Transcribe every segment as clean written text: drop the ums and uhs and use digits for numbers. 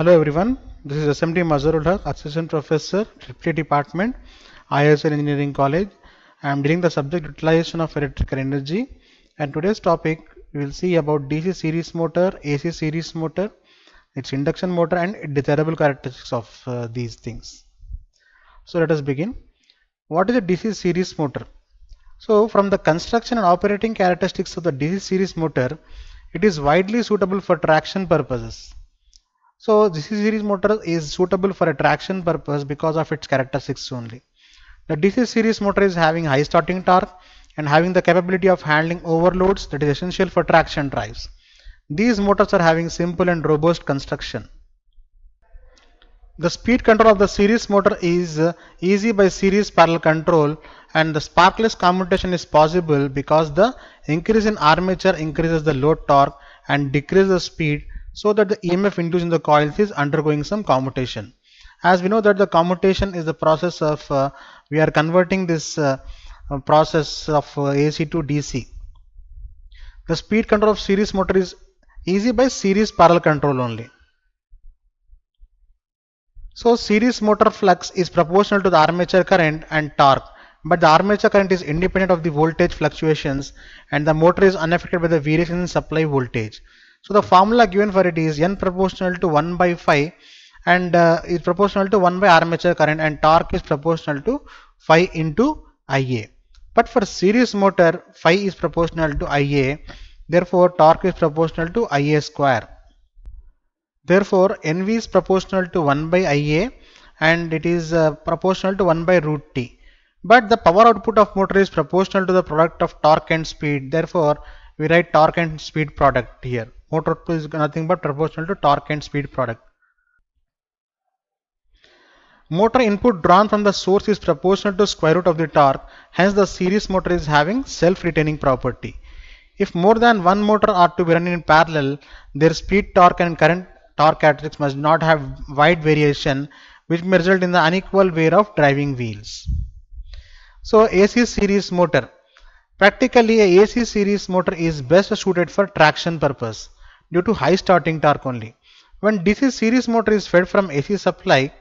Hello everyone, this is SMD Mazharul Haq, Assistant Professor, Electricity Department, ISL Engineering College. I am dealing the subject utilization of electrical energy, and today's topic we will see about DC series motor, AC series motor, its induction motor and desirable characteristics of these things. So let us begin. What is a DC series motor? So from the construction and operating characteristics of the DC series motor, it is widely suitable for traction purposes. So this series motor is suitable for a traction purpose because of its characteristics only. The DC series motor is having high starting torque and having the capability of handling overloads that is essential for traction drives. These motors are having simple and robust construction. The speed control of the series motor is easy by series parallel control, and the sparkless commutation is possible because the increase in armature increases the load torque and decreases the speed, so that the EMF induced in the coils is undergoing some commutation. As we know that the commutation is the process of we are converting this process of AC to DC. The speed control of series motor is easy by series parallel control only. So series motor flux is proportional to the armature current and torque, but the armature current is independent of the voltage fluctuations and the motor is unaffected by the variation in supply voltage. So the formula given for it is N proportional to 1 by phi, and is proportional to 1 by armature current, and torque is proportional to phi into Ia. But for series motor, phi is proportional to Ia, therefore torque is proportional to Ia square. Therefore, NV is proportional to 1 by Ia, and it is proportional to 1 by root T. But the power output of motor is proportional to the product of torque and speed. Therefore, we write torque and speed product here. Motor output is nothing but proportional to torque and speed product. Motor input drawn from the source is proportional to square root of the torque. Hence, the series motor is having self-retaining property. If more than one motor are to be run in parallel, their speed, torque and current torque characteristics must not have wide variation, which may result in the unequal wear of driving wheels. So AC series motor. Practically a AC series motor is best suited for traction purpose due to high starting torque only. When DC series motor is fed from AC supply,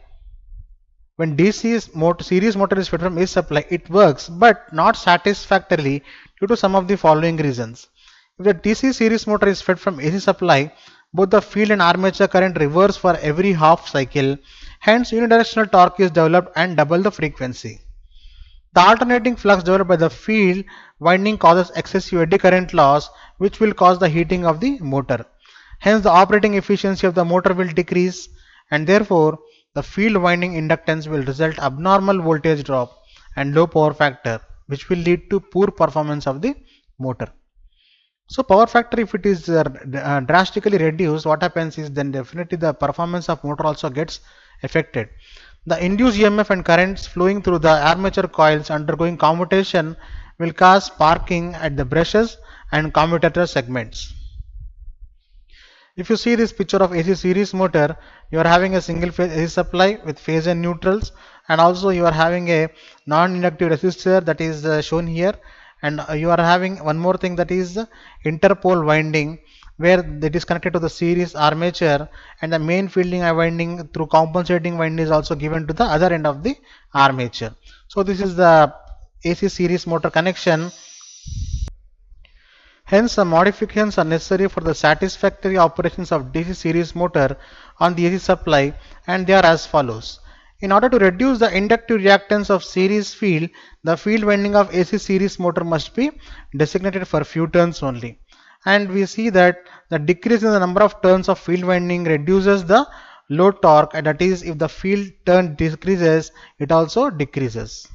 when series motor is fed from AC supply, it works but not satisfactorily due to some of the following reasons. If the DC series motor is fed from AC supply, both the field and armature current reverse for every half cycle, hence unidirectional torque is developed and double the frequency. The alternating flux developed by the field winding causes excessive eddy current loss, which will cause the heating of the motor. Hence the operating efficiency of the motor will decrease, and therefore the field winding inductance will result abnormal voltage drop and low power factor, which will lead to poor performance of the motor. So power factor, if it is drastically reduced, what happens is then definitely the performance of motor also gets affected. The induced EMF and currents flowing through the armature coils undergoing commutation will cause sparking at the brushes and commutator segments. If you see this picture of AC series motor, you are having a single phase AC supply with phase and neutrals, and also you are having a non-inductive resistor that is shown here, and you are having one more thing, that is interpole winding, where it is connected to the series armature, and the main fielding winding through compensating winding is also given to the other end of the armature. So this is the AC series motor connection. Hence, some modifications are necessary for the satisfactory operations of DC series motor on the AC supply, and they are as follows. In order to reduce the inductive reactance of series field, the field winding of AC series motor must be designated for few turns only. And we see that the decrease in the number of turns of field winding reduces the load torque, and that is, if the field turn decreases, it also decreases,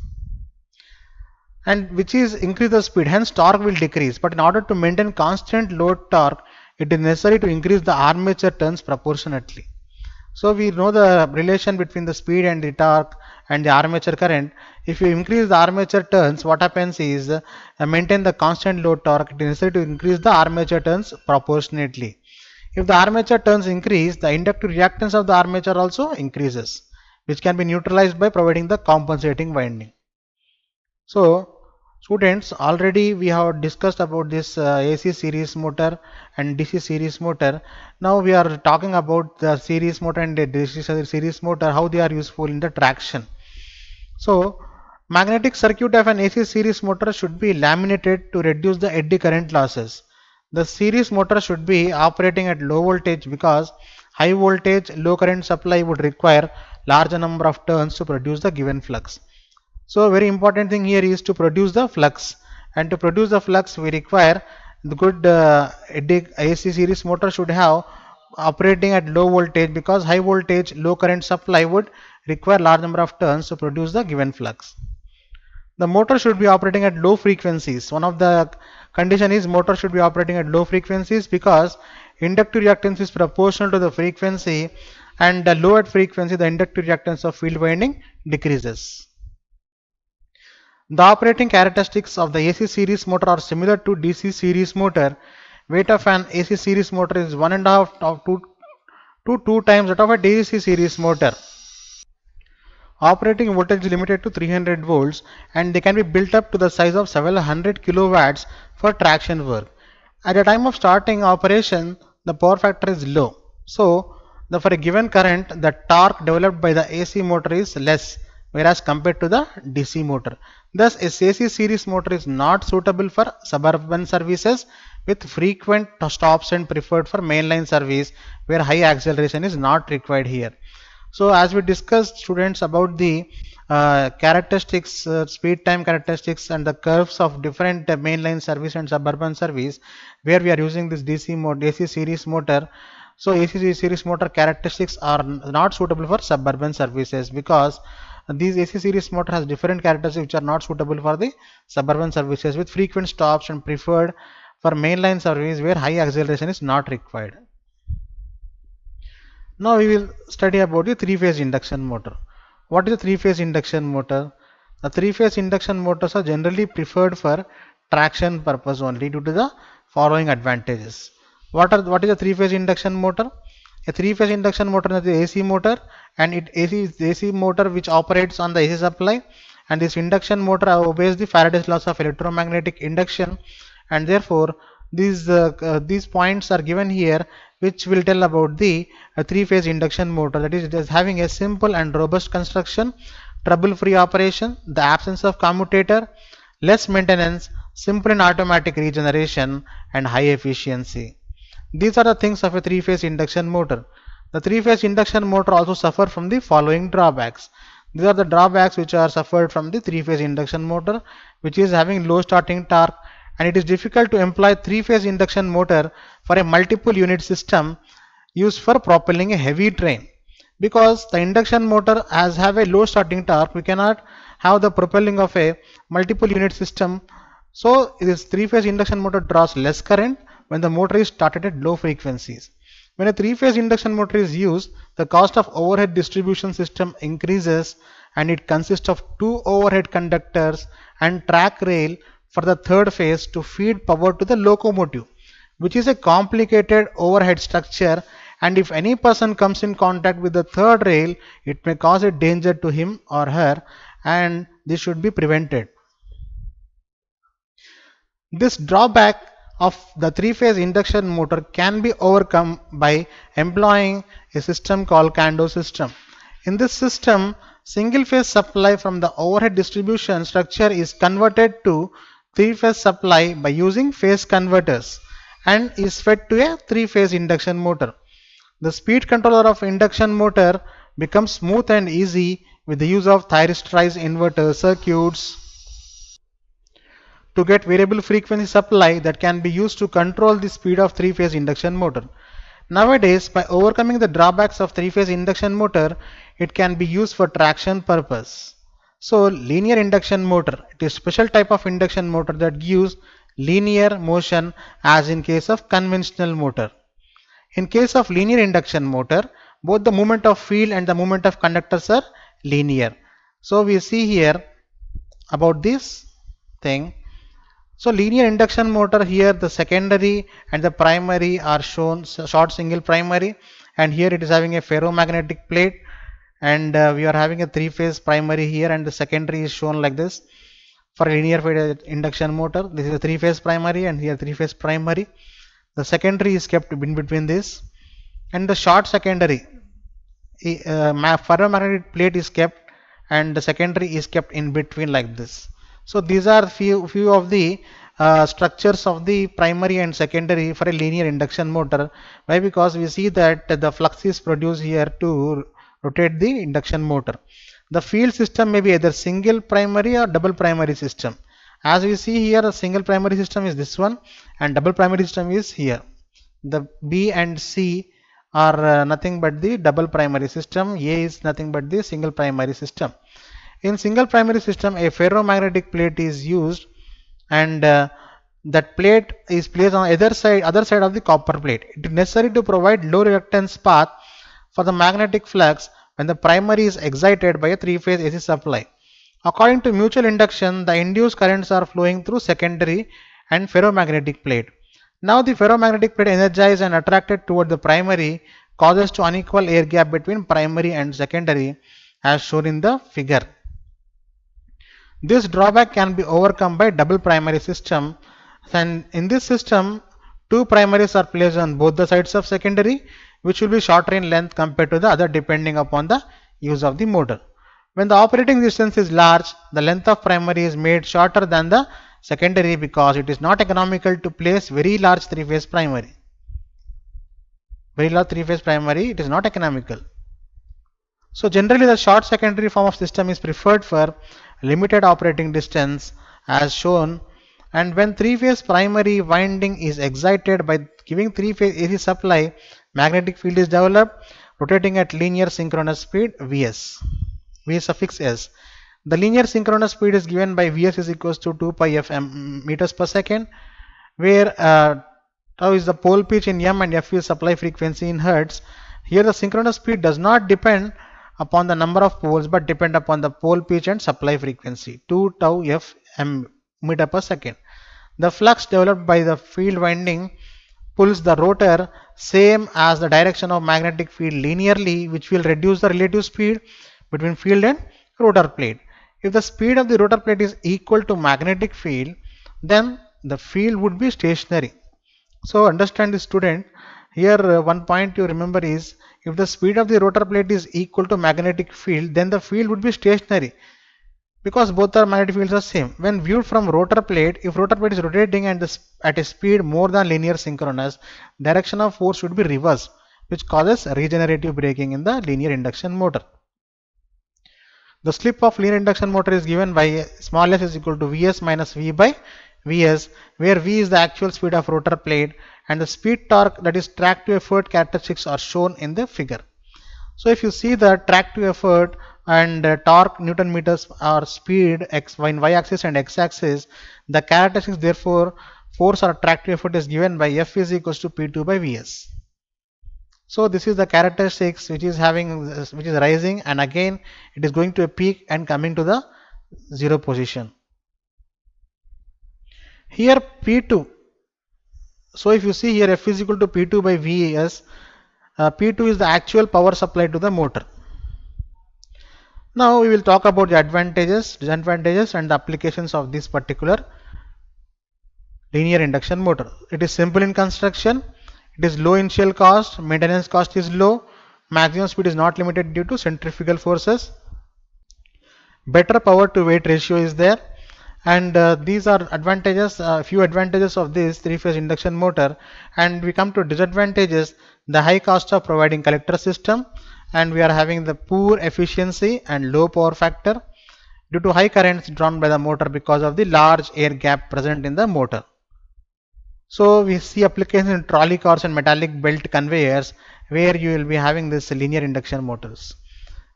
and which is increase the speed, hence torque will decrease. But in order to maintain constant load torque, it is necessary to increase the armature turns proportionately. So we know the relation between the speed and the torque and the armature current. If you increase the armature turns, what happens is maintain the constant load torque, it is necessary to increase the armature turns proportionately. If the armature turns increase, the inductive reactance of the armature also increases, which can be neutralized by providing the compensating winding. So Students, already we have discussed about this AC series motor and DC series motor. Now we are talking about the series motor and the DC series motor, how they are useful in the traction. So, magnetic circuit of an AC series motor should be laminated to reduce the eddy current losses. The series motor should be operating at low voltage because high voltage, low current supply would require larger number of turns to produce the given flux. So, very important thing here is to produce the flux, and to produce the flux we require the good AC series motor should have operating at low voltage because high voltage, low current supply would require large number of turns to produce the given flux. The motor should be operating at low frequencies. One of the condition is motor should be operating at low frequencies because inductive reactance is proportional to the frequency, and the lower frequency the inductive reactance of field winding decreases. The operating characteristics of the AC series motor are similar to DC series motor. Weight of an AC series motor is 1.5 to 2 times that of a DC series motor. Operating voltage is limited to 300 volts and they can be built up to the size of several hundred kilowatts for traction work. At the time of starting operation, the power factor is low. So, for a given current, the torque developed by the AC motor is less, whereas compared to the DC motor. Thus, a AC series motor is not suitable for suburban services with frequent stops and preferred for mainline service where high acceleration is not required here. So as we discussed students about the characteristics, speed time characteristics and the curves of different mainline service and suburban service where we are using this AC series motor. So AC series motor characteristics are not suitable for suburban services because these AC series motor has different characteristics which are not suitable for the suburban services with frequent stops and preferred for mainline service where high acceleration is not required. Now we will study about the three-phase induction motor. What is a three-phase induction motor? The three-phase induction motors are generally preferred for traction purpose only due to the following advantages. What is a three-phase induction motor? A three-phase induction motor is the AC motor, and it is the AC motor which operates on the AC supply, and this induction motor obeys the Faraday's laws of electromagnetic induction, and therefore these points are given here which will tell about the three-phase induction motor. That is, it is having a simple and robust construction, trouble-free operation, the absence of commutator, less maintenance, simple and automatic regeneration, and high efficiency. These are the things of a three-phase induction motor. The three-phase induction motor also suffer from the following drawbacks. These are the drawbacks which are suffered from the three-phase induction motor, which is having low starting torque, and it is difficult to employ three-phase induction motor for a multiple unit system used for propelling a heavy train. Because the induction motor have a low starting torque, we cannot have the propelling of a multiple unit system. So this three-phase induction motor draws less current when the motor is started at low frequencies. When a three-phase induction motor is used, the cost of overhead distribution system increases, and it consists of two overhead conductors and track rail for the third phase to feed power to the locomotive, which is a complicated overhead structure, and if any person comes in contact with the third rail, it may cause a danger to him or her, and this should be prevented. This drawback of the three-phase induction motor can be overcome by employing a system called Kando system. In this system, single-phase supply from the overhead distribution structure is converted to three-phase supply by using phase converters and is fed to a three-phase induction motor. The speed controller of induction motor becomes smooth and easy with the use of thyristorize inverter circuits to get variable frequency supply that can be used to control the speed of three-phase induction motor. Nowadays, by overcoming the drawbacks of three-phase induction motor, it can be used for traction purpose. So, linear induction motor, it is a special type of induction motor that gives linear motion as in case of conventional motor. In case of linear induction motor, both the movement of field and the movement of conductors are linear. So, we see here about this thing. So linear induction motor, here the secondary and the primary are shown short single primary, and here it is having a ferromagnetic plate, and we are having a three-phase primary here, and the secondary is shown like this. for a linear fed induction motor. This is a three-phase primary and here three-phase primary. The secondary is kept in between this, and the short secondary ferromagnetic plate is kept and the secondary is kept in between like this. So these are few of the structures of the primary and secondary for a linear induction motor. Why? Because we see that the flux is produced here to rotate the induction motor. The field system may be either single primary or double primary system. As we see here, a single primary system is this one and double primary system is here. The B and C are nothing but the double primary system. A is nothing but the single primary system. In single primary system, a ferromagnetic plate is used, and that plate is placed on other side of the copper plate. It is necessary to provide low reluctance path for the magnetic flux when the primary is excited by a three-phase AC supply. According to mutual induction, the induced currents are flowing through secondary and ferromagnetic plate. Now the ferromagnetic plate energized and attracted toward the primary causes to unequal air gap between primary and secondary as shown in the figure. This drawback can be overcome by double primary system, and in this system two primaries are placed on both the sides of secondary, which will be shorter in length compared to the other depending upon the use of the motor. When the operating distance is large, the length of primary is made shorter than the secondary because it is not economical to place very large three-phase primary. Very large three-phase primary, it is not economical. So generally the short secondary form of system is preferred for limited operating distance as shown, and when three-phase primary winding is excited by giving three-phase AC supply, magnetic field is developed rotating at linear synchronous speed Vs. V suffix s. The linear synchronous speed is given by Vs is equals to 2 pi f meters per second, where tau is the pole pitch in m and f is supply frequency in hertz. Here the synchronous speed does not depend upon the number of poles but depend upon the pole pitch and supply frequency 2 tau f m meter per second. The flux developed by the field winding pulls the rotor same as the direction of magnetic field linearly, which will reduce the relative speed between field and rotor plate. If the speed of the rotor plate is equal to magnetic field, then the field would be stationary. So understand this, student. Here one point you remember is, if the speed of the rotor plate is equal to magnetic field, then the field would be stationary because both our magnetic fields are same. When viewed from rotor plate, if rotor plate is rotating and at a speed more than linear synchronous, direction of force should be reversed, which causes regenerative braking in the linear induction motor. The slip of linear induction motor is given by small s is equal to Vs minus V by Vs, where V is the actual speed of rotor plate and the speed torque, that is track to effort characteristics, are shown in the figure. So if you see the track to effort and torque Newton meters or speed x y axis and x axis, the characteristics, therefore force or track to effort is given by F is equals to P2 by Vs. So this is the characteristics which is rising, and again it is going to a peak and coming to the zero position. Here P2. So if you see here F is equal to P2 by Vs, P2 is the actual power supply to the motor. Now we will talk about the advantages, disadvantages and the applications of this particular linear induction motor. It is simple in construction. It is low initial cost, maintenance cost is low, maximum speed is not limited due to centrifugal forces, better power to weight ratio is there, and these are advantages, few advantages of this three-phase induction motor. And we come to disadvantages: the high cost of providing collector system, and we are having the poor efficiency and low power factor due to high currents drawn by the motor because of the large air gap present in the motor. So we see applications in trolley cars and metallic belt conveyors where you will be having this linear induction motors.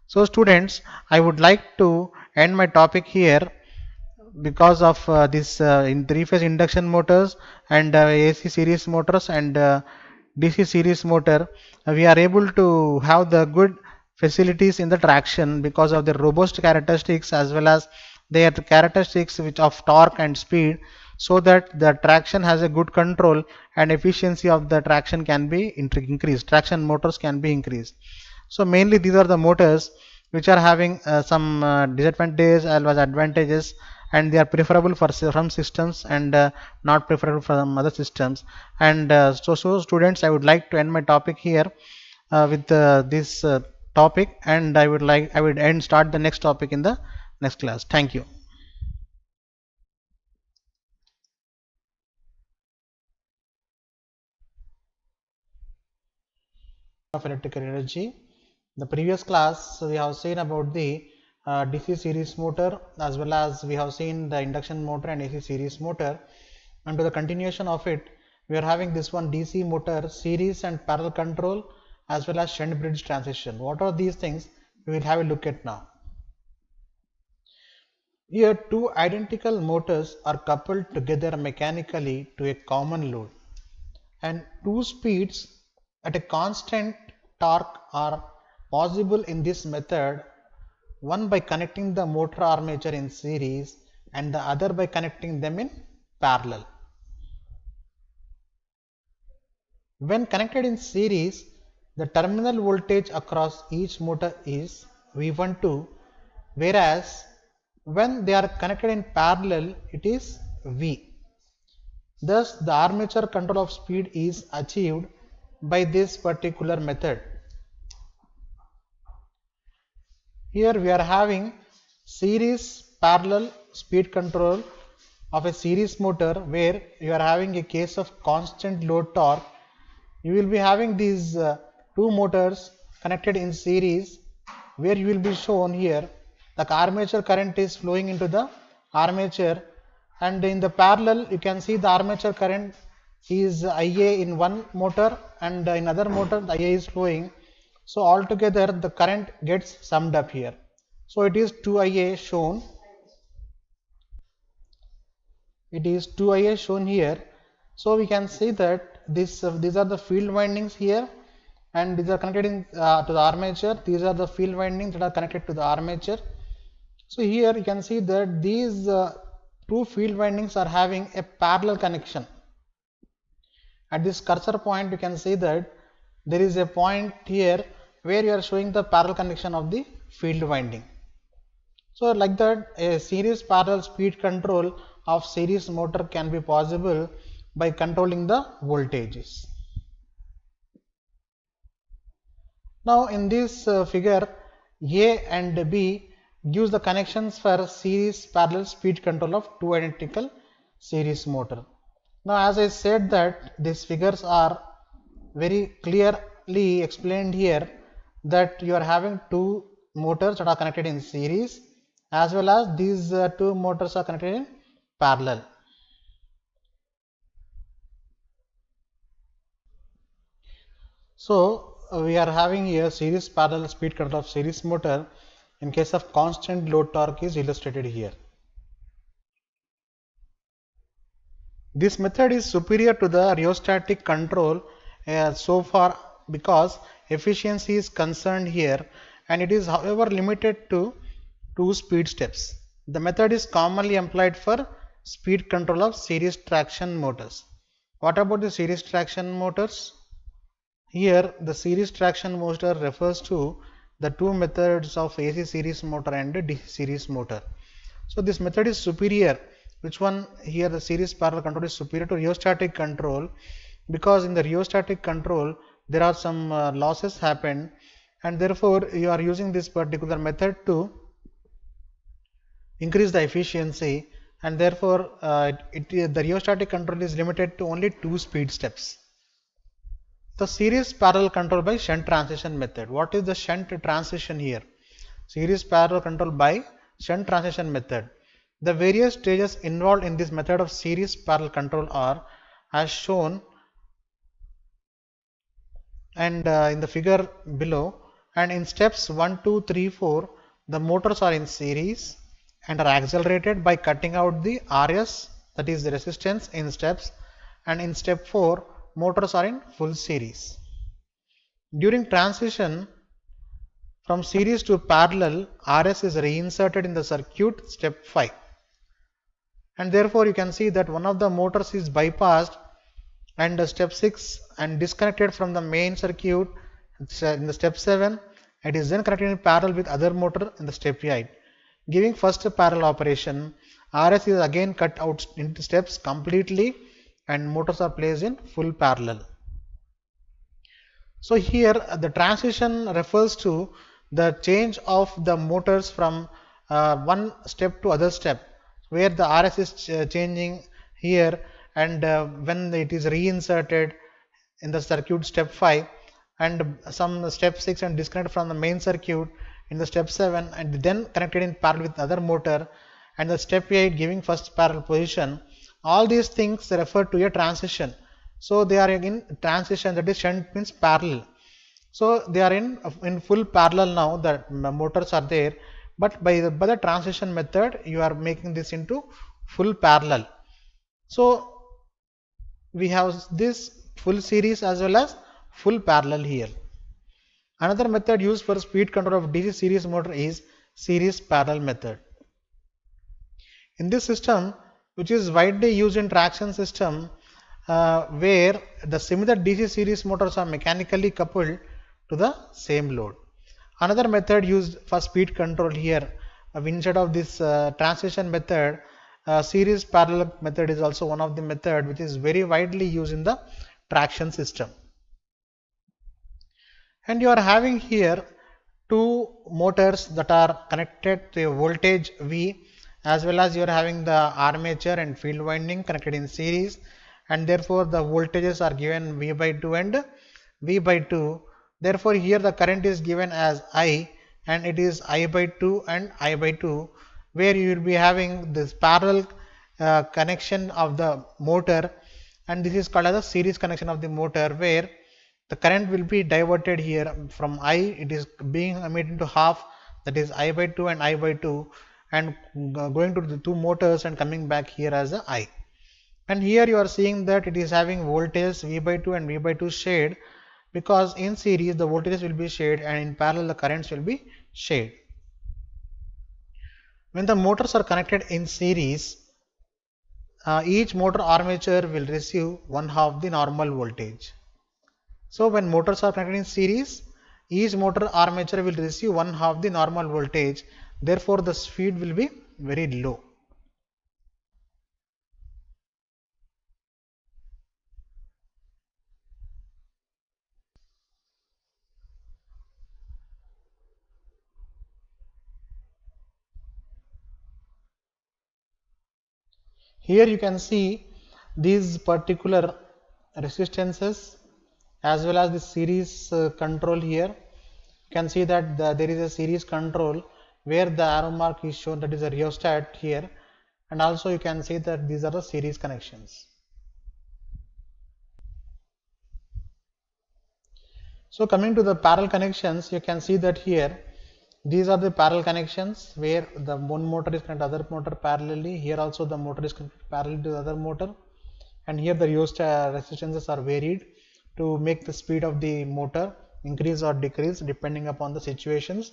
So students, I would like to end my topic here because of this in three-phase induction motors and AC series motors and DC series motor. We are able to have the good facilities in the traction because of the robust characteristics as well as their characteristics which of torque and speed, so that the traction has a good control and efficiency of the traction can be increased. Traction motors can be increased. So mainly these are the motors which are having some disadvantages as well as advantages and they are preferable for some systems and not preferable for some other systems. And so students, I would like to end my topic here with this topic, and I would end start the next topic in the next class. Thank you. Of electrical energy. The previous class we have seen about the DC series motor, as well as we have seen the induction motor and AC series motor, and to the continuation of it we are having this one DC motor series and parallel control, as well as shunt bridge transition. What are these things? We will have a look at now. Here two identical motors are coupled together mechanically to a common load, and two speeds at a constant torque are possible in this method, one by connecting the motor armature in series and the other by connecting them in parallel. When connected in series, the terminal voltage across each motor is V12, whereas when they are connected in parallel, it is V. Thus, the armature control of speed is achieved by this particular method. Here we are having series parallel speed control of a series motor, where you are having a case of constant load torque. You will be having these two motors connected in series, where you will be shown here the armature current is flowing into the armature, and in the parallel you can see the armature current is IA in one motor, and in other motor the IA is flowing. So altogether the current gets summed up here. So it is 2IA shown. It is 2IA shown here. So we can see that these are the field windings here, and these are connected to the armature. These are the field windings that are connected to the armature. So here you can see that these two field windings are having a parallel connection. At this cursor point you can see that there is a point here where you are showing the parallel connection of the field winding. So like that, a series parallel speed control of series motor can be possible by controlling the voltages. Now in this figure, A and B gives the connections for series parallel speed control of two identical series motor. Now as I said that these figures are very clearly explained here, that you are having two motors that are connected in series, as well as these two motors are connected in parallel. So we are having here series parallel speed control of series motor in case of constant load torque is illustrated here. This method is superior to the rheostatic control so far, because efficiency is concerned here, and it is however limited to 2 speed steps. The method is commonly employed for speed control of series traction motors. What about the series traction motors? Here the series traction motor refers to the two methods of AC series motor and DC series motor. So this method is superior. Which one? Here the series parallel control is superior to rheostatic control, because in the rheostatic control there are some losses happen, and therefore you are using this particular method to increase the efficiency, and therefore the rheostatic control is limited to only 2 speed steps. The series parallel control by shunt transition method. What is the shunt transition here? Series parallel control by shunt transition method. The various stages involved in this method of series parallel control are as shown and in the figure below, and in steps 1, 2, 3, 4 the motors are in series and are accelerated by cutting out the RS, that is the resistance, in steps, and in step 4 motors are in full series. During transition from series to parallel, RS is reinserted in the circuit step 5, and therefore you can see that one of the motors is bypassed and step 6 and disconnected from the main circuit in the step 7. It is then connected in parallel with other motor in the step 8, giving first parallel operation, RS is again cut out into steps completely and motors are placed in full parallel. So here the transition refers to the change of the motors from one step to other step, where the RS is changing here, and when it is reinserted in the circuit step 5 and some step 6 and disconnected from the main circuit in the step 7 and then connected in parallel with other motor, and the step 8 giving first parallel position, all these things refer to a transition. So they are in transition, that is shunt means parallel. So they are in full parallel now, the motors are there, but by the transition method you are making this into full parallel. So we have this full series as well as full parallel here. Another method used for speed control of DC series motor is series parallel method. In this system, which is widely used in traction system, where the similar DC series motors are mechanically coupled to the same load. Another method used for speed control here, instead of this transition method, series parallel method is also one of the method which is very widely used in the traction system. And you are having here two motors that are connected to a voltage V, as well as you are having the armature and field winding connected in series, and therefore the voltages are given V by 2 and V by 2. Therefore here the current is given as I, and it is I by 2 and I by 2, where you will be having this parallel connection of the motor, and this is called as a series connection of the motor, where the current will be diverted here from I, it is being made into half, that is I by 2 and I by 2, and going to the two motors and coming back here as a I. And here you are seeing that it is having voltage V by 2 and V by 2 shade, because in series the voltages will be shade and in parallel the currents will be shade. When the motors are connected in series, each motor armature will receive one half the normal voltage. So when motors are connected in series, each motor armature will receive one half the normal voltage, therefore the speed will be very low. Here you can see these particular resistances as well as the series control here. You can see that there is a series control where the arrow mark is shown, that is a rheostat here, and also you can see that these are the series connections. So coming to the parallel connections, you can see that here these are the parallel connections where the one motor is connected to other motor parallelly. Here also the motor is connected parallel to the other motor, and here the rheostat resistances are varied to make the speed of the motor increase or decrease depending upon the situations.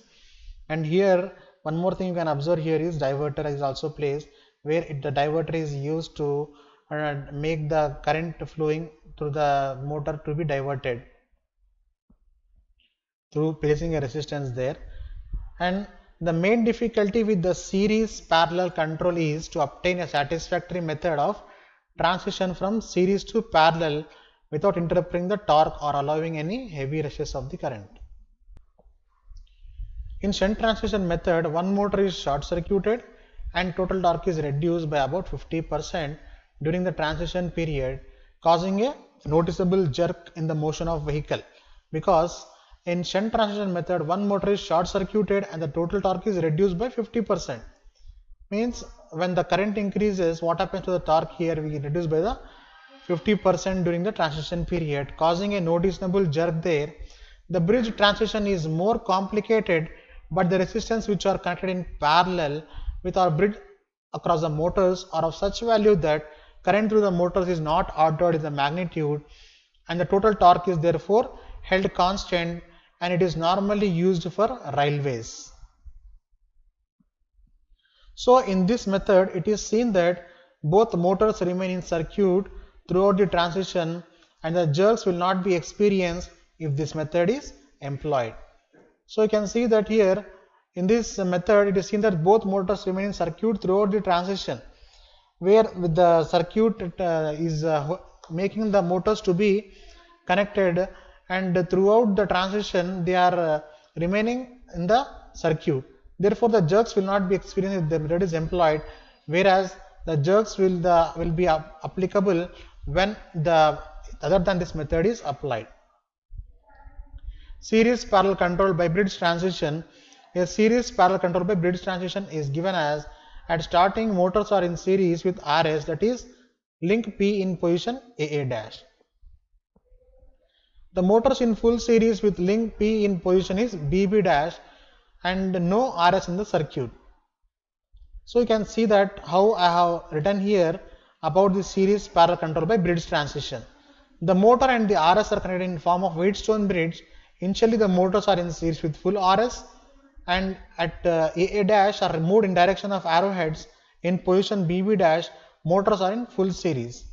And here one more thing you can observe here is diverter is also placed, where the diverter is used to make the current flowing through the motor to be diverted through placing a resistance there. And the main difficulty with the series parallel control is to obtain a satisfactory method of transition from series to parallel without interrupting the torque or allowing any heavy rushes of the current. In shunt transition method, one motor is short circuited and total torque is reduced by about 50% during the transition period, causing a noticeable jerk in the motion of vehicle, because in shunt transition method one motor is short circuited and the total torque is reduced by 50%. Means when the current increases, what happens to the torque here, we reduce by the 50% during the transition period, causing a noticeable jerk there. The bridge transition is more complicated, but the resistance which are connected in parallel with our bridge across the motors are of such value that current through the motors is not altered in the magnitude, and the total torque is therefore held constant, and it is normally used for railways. So in this method it is seen that both motors remain in circuit throughout the transition and the jerks will not be experienced if this method is employed. So you can see that here In this method, it is seen that both motors remain in circuit throughout the transition, where with the circuit is making the motors to be connected, and throughout the transition they are remaining in the circuit. Therefore, the jerks will not be experienced if the method is employed, whereas the jerks will be applicable when the other than this method is applied. Series parallel control by bridge transition. A series parallel control by bridge transition is given as at starting motors are in series with RS, that is link P in position AA dash. The motors in full series with link P in position is BB dash and no RS in the circuit. So you can see that how I have written here about the series parallel control by bridge transition. The motor and the RS are connected in form of Wheatstone bridge. Initially the motors are in series with full RS, and at AA dash are moved in direction of arrowheads in position BB dash, motors are in full series.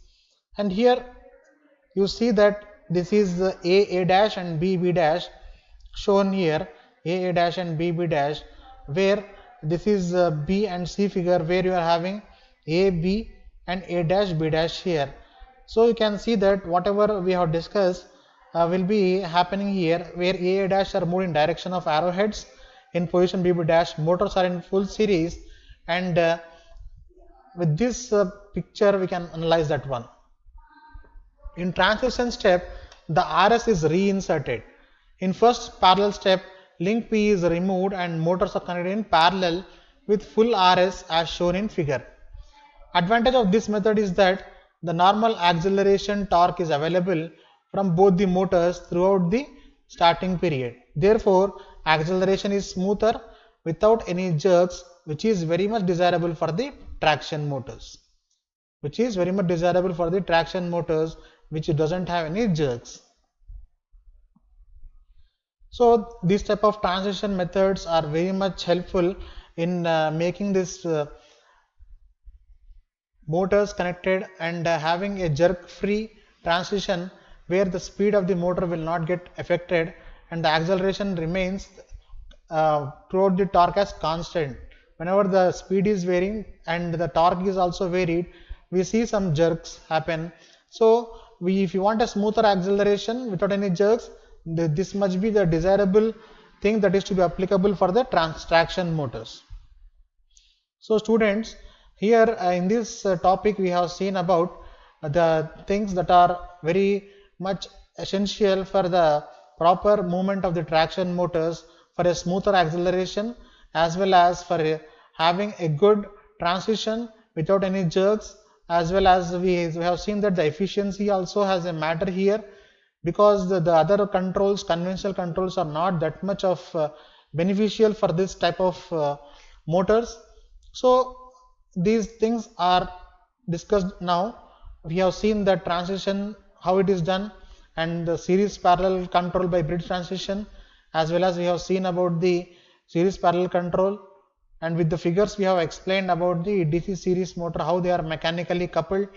And here you see that this is AA dash and BB dash shown here, AA dash and BB dash, where this is B and C figure, where you are having A, B and A dash, B dash here. So you can see that whatever we have discussed will be happening here, where AA dash are moved in direction of arrowheads in position BB dash, motors are in full series, and with this picture we can analyze that one. In transition step, the RS is reinserted. In first parallel step, link P is removed and motors are connected in parallel with full RS as shown in figure. Advantage of this method is that the normal acceleration torque is available from both the motors throughout the starting period. Therefore, acceleration is smoother without any jerks, which is very much desirable for the traction motors. Which doesn't have any jerks. So these type of transition methods are very much helpful in making this motors connected and having a jerk free transition, where the speed of the motor will not get affected and the acceleration remains throughout the torque as constant. Whenever the speed is varying and the torque is also varied, we see some jerks happen. So if you want a smoother acceleration without any jerks, this must be the desirable thing that is to be applicable for the traction motors. So students, here in this topic we have seen about the things that are very much essential for the proper movement of the traction motors, for a smoother acceleration as well as for having a good transition without any jerks, as well as we have seen that the efficiency also has a matter here, because the other controls, conventional controls, are not that much of beneficial for this type of motors. So these things are discussed now. We have seen the transition, how it is done, and the series parallel control by bridge transition, as well as we have seen about the series parallel control, and with the figures we have explained about the DC series motor, how they are mechanically coupled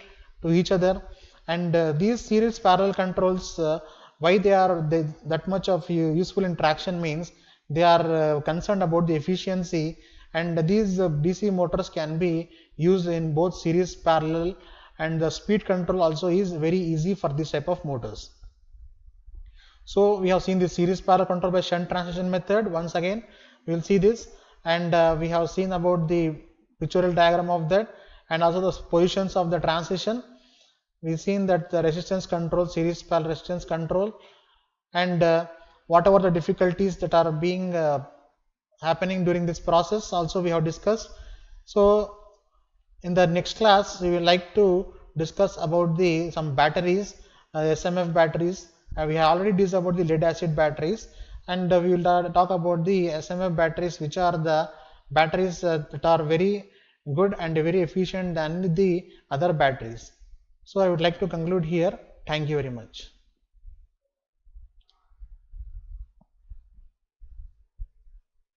to each other. And these series parallel controls, why they are that much of useful in traction means they are concerned about the efficiency, and these DC motors can be used in both series parallel, and the speed control also is very easy for this type of motors. So we have seen the series parallel control by shunt transition method. Once again we will see this, and we have seen about the pictorial diagram of that, and also the positions of the transition. We've seen that the resistance control, series parallel resistance control, and whatever the difficulties that are being happening during this process also we have discussed. So in the next class we will like to discuss about the some batteries, SMF batteries. We have already discussed about the lead acid batteries, and we will talk about the SMF batteries, which are the batteries that are very good and very efficient than the other batteries. So I would like to conclude here. Thank you very much.